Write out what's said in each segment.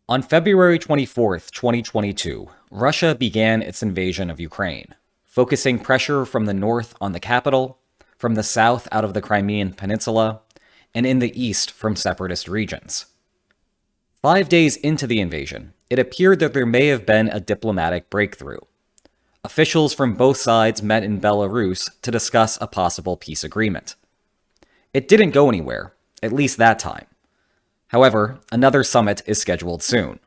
On February 24th, 2022, Russia began its invasion of Ukraine, focusing pressure from the north on the capital, from the south out of the Crimean Peninsula, and in the east from separatist regions. 5 days into the invasion, it appeared that there may have been a diplomatic breakthrough. Officials from both sides met in Belarus to discuss a possible peace agreement. It didn't go anywhere, at least that time. However, another summit is scheduled soon.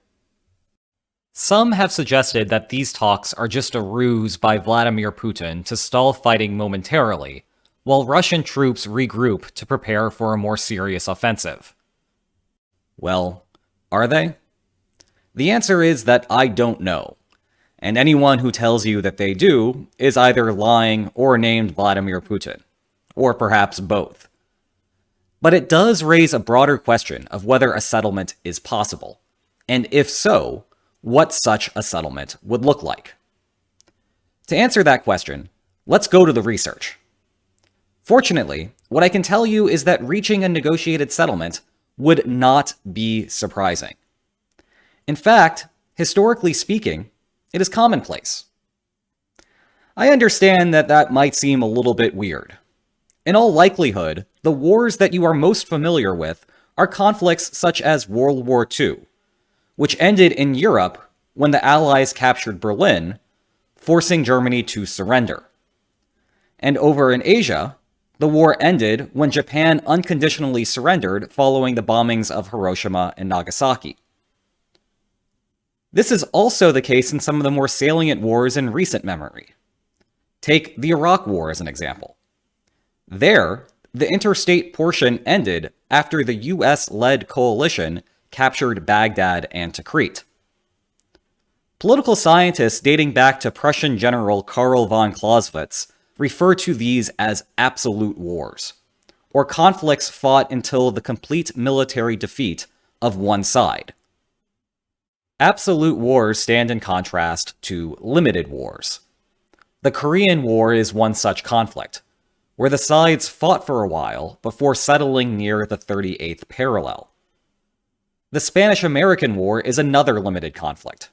Some have suggested that these talks are just a ruse by Vladimir Putin to stall fighting momentarily, while Russian troops regroup to prepare for a more serious offensive. Well, are they? The answer is that I don't know, and anyone who tells you that they do is either lying or named Vladimir Putin, or perhaps both. But it does raise a broader question of whether a settlement is possible, and if so, what such a settlement would look like. To answer that question, let's go to the research. Fortunately, what I can tell you is that reaching a negotiated settlement would not be surprising. In fact, historically speaking, it is commonplace. I understand that that might seem a little bit weird. In all likelihood, the wars that you are most familiar with are conflicts such as World War II, which ended in Europe when the Allies captured Berlin, forcing Germany to surrender. And over in Asia, the war ended when Japan unconditionally surrendered following the bombings of Hiroshima and Nagasaki. This is also the case in some of the more salient wars in recent memory. Take the Iraq War as an example. There, the interstate portion ended after the US-led coalition captured Baghdad and Tikrit. Political scientists dating back to Prussian General Karl von Clausewitz refer to these as absolute wars, or conflicts fought until the complete military defeat of one side. Absolute wars stand in contrast to limited wars. The Korean War is one such conflict, where the sides fought for a while before settling near the 38th parallel. The Spanish-American War is another limited conflict.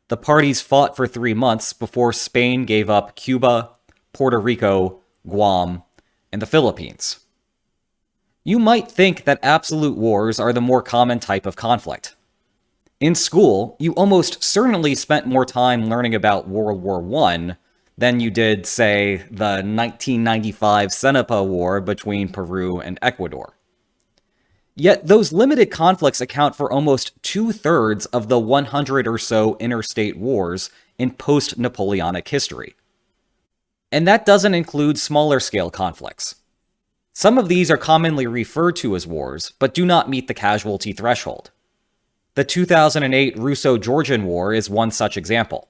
The parties fought for 3 months before Spain gave up Cuba, Puerto Rico, Guam, and the Philippines. You might think that absolute wars are the more common type of conflict. In school, you almost certainly spent more time learning about World War I than you did, say, the 1995 Cenepa War between Peru and Ecuador. Yet those limited conflicts account for almost 2/3 of the 100 or so interstate wars in post-Napoleonic history. And that doesn't include smaller-scale conflicts. Some of these are commonly referred to as wars, but do not meet the casualty threshold. The 2008 Russo-Georgian War is one such example.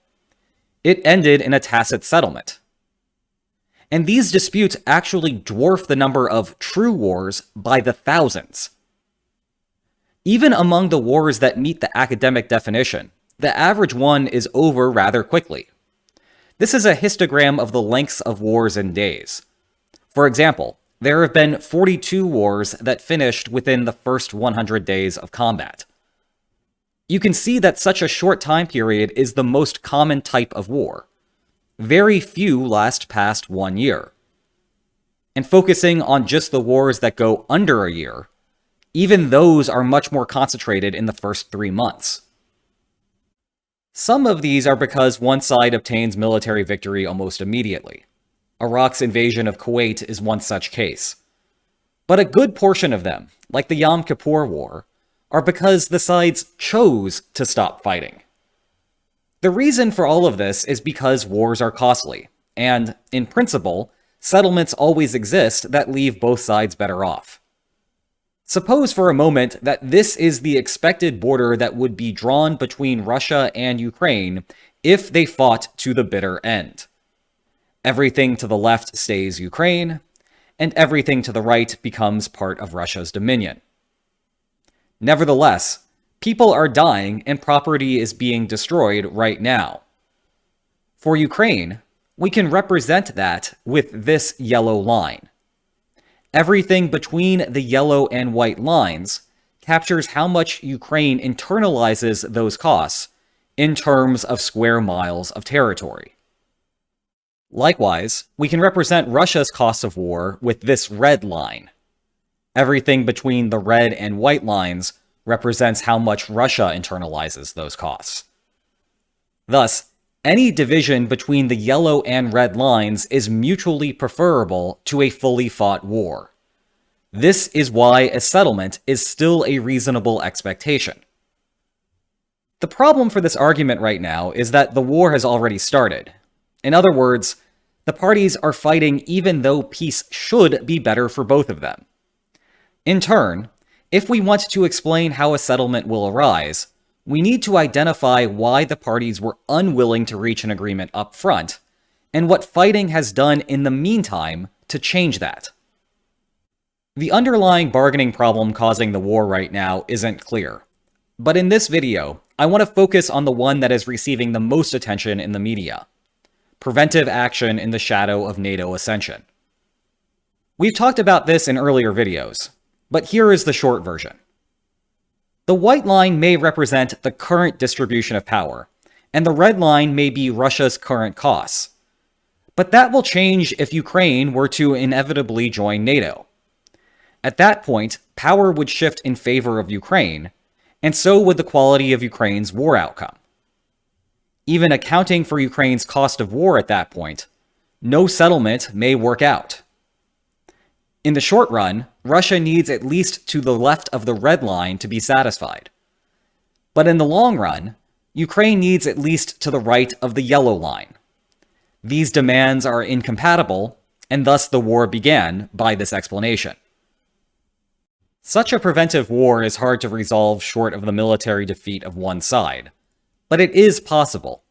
It ended in a tacit settlement. And these disputes actually dwarf the number of true wars by the thousands. Even among the wars that meet the academic definition, the average one is over rather quickly. This is a histogram of the lengths of wars in days. For example, there have been 42 wars that finished within the first 100 days of combat. You can see that such a short time period is the most common type of war. Very few last past 1 year. And focusing on just the wars that go under a year, even those are much more concentrated in the first 3 months. Some of these are because one side obtains military victory almost immediately. Iraq's invasion of Kuwait is one such case. But a good portion of them, like the Yom Kippur War, are because the sides chose to stop fighting. The reason for all of this is because wars are costly, and, in principle, settlements always exist that leave both sides better off. Suppose for a moment that this is the expected border that would be drawn between Russia and Ukraine if they fought to the bitter end. Everything to the left stays Ukraine, and everything to the right becomes part of Russia's dominion. Nevertheless, people are dying and property is being destroyed right now. For Ukraine, we can represent that with this yellow line. Everything between the yellow and white lines captures how much Ukraine internalizes those costs in terms of square miles of territory. Likewise, we can represent Russia's cost of war with this red line. Everything between the red and white lines represents how much Russia internalizes those costs. Thus, any division between the yellow and red lines is mutually preferable to a fully fought war. This is why a settlement is still a reasonable expectation. The problem for this argument right now is that the war has already started. In other words, the parties are fighting even though peace should be better for both of them. In turn, if we want to explain how a settlement will arise, we need to identify why the parties were unwilling to reach an agreement up front, and what fighting has done in the meantime to change that. The underlying bargaining problem causing the war right now isn't clear, but in this video, I want to focus on the one that is receiving the most attention in the media: preventive action in the shadow of NATO ascension. We've talked about this in earlier videos, but here is the short version. The white line may represent the current distribution of power, and the red line may be Russia's current costs. But that will change if Ukraine were to inevitably join NATO. At that point, power would shift in favor of Ukraine, and so would the quality of Ukraine's war outcome. Even accounting for Ukraine's cost of war at that point, no settlement may work out. In the short run, Russia needs at least to the left of the red line to be satisfied. But in the long run, Ukraine needs at least to the right of the yellow line. These demands are incompatible, and thus the war began by this explanation. Such a preventive war is hard to resolve short of the military defeat of one side, but it is possible.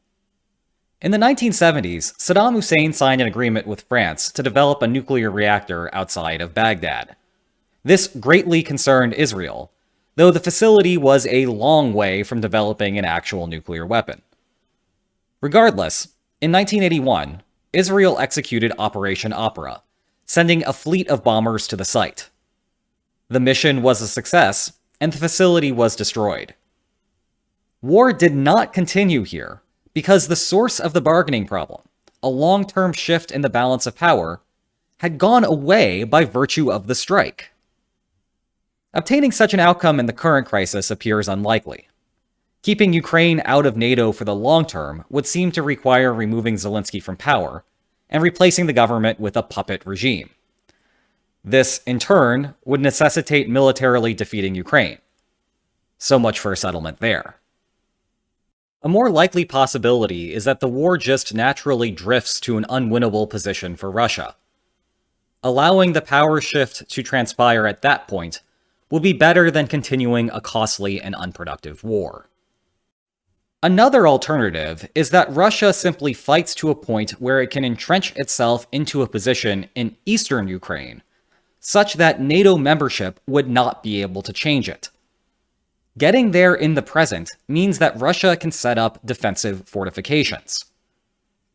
In the 1970s, Saddam Hussein signed an agreement with France to develop a nuclear reactor outside of Baghdad. This greatly concerned Israel, though the facility was a long way from developing an actual nuclear weapon. Regardless, in 1981, Israel executed Operation Opera, sending a fleet of bombers to the site. The mission was a success, and the facility was destroyed. War did not continue here, because the source of the bargaining problem, a long-term shift in the balance of power, had gone away by virtue of the strike. Obtaining such an outcome in the current crisis appears unlikely. Keeping Ukraine out of NATO for the long term would seem to require removing Zelensky from power and replacing the government with a puppet regime. This, in turn, would necessitate militarily defeating Ukraine. So much for a settlement there. A more likely possibility is that the war just naturally drifts to an unwinnable position for Russia. Allowing the power shift to transpire at that point will be better than continuing a costly and unproductive war. Another alternative is that Russia simply fights to a point where it can entrench itself into a position in eastern Ukraine, such that NATO membership would not be able to change it. Getting there in the present means that Russia can set up defensive fortifications.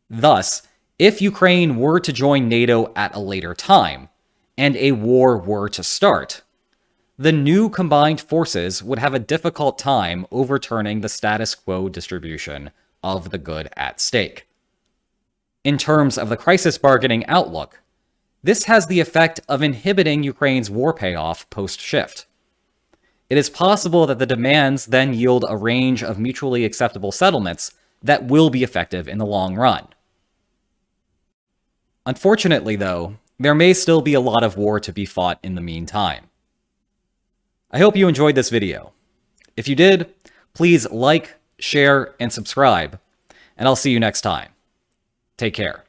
Thus, if Ukraine were to join NATO at a later time, and a war were to start, the new combined forces would have a difficult time overturning the status quo distribution of the good at stake. In terms of the crisis bargaining outlook, this has the effect of inhibiting Ukraine's war payoff post-shift. It is possible that the demands then yield a range of mutually acceptable settlements that will be effective in the long run. Unfortunately, though, there may still be a lot of war to be fought in the meantime. I hope you enjoyed this video. If you did, please like, share, and subscribe, and I'll see you next time. Take care.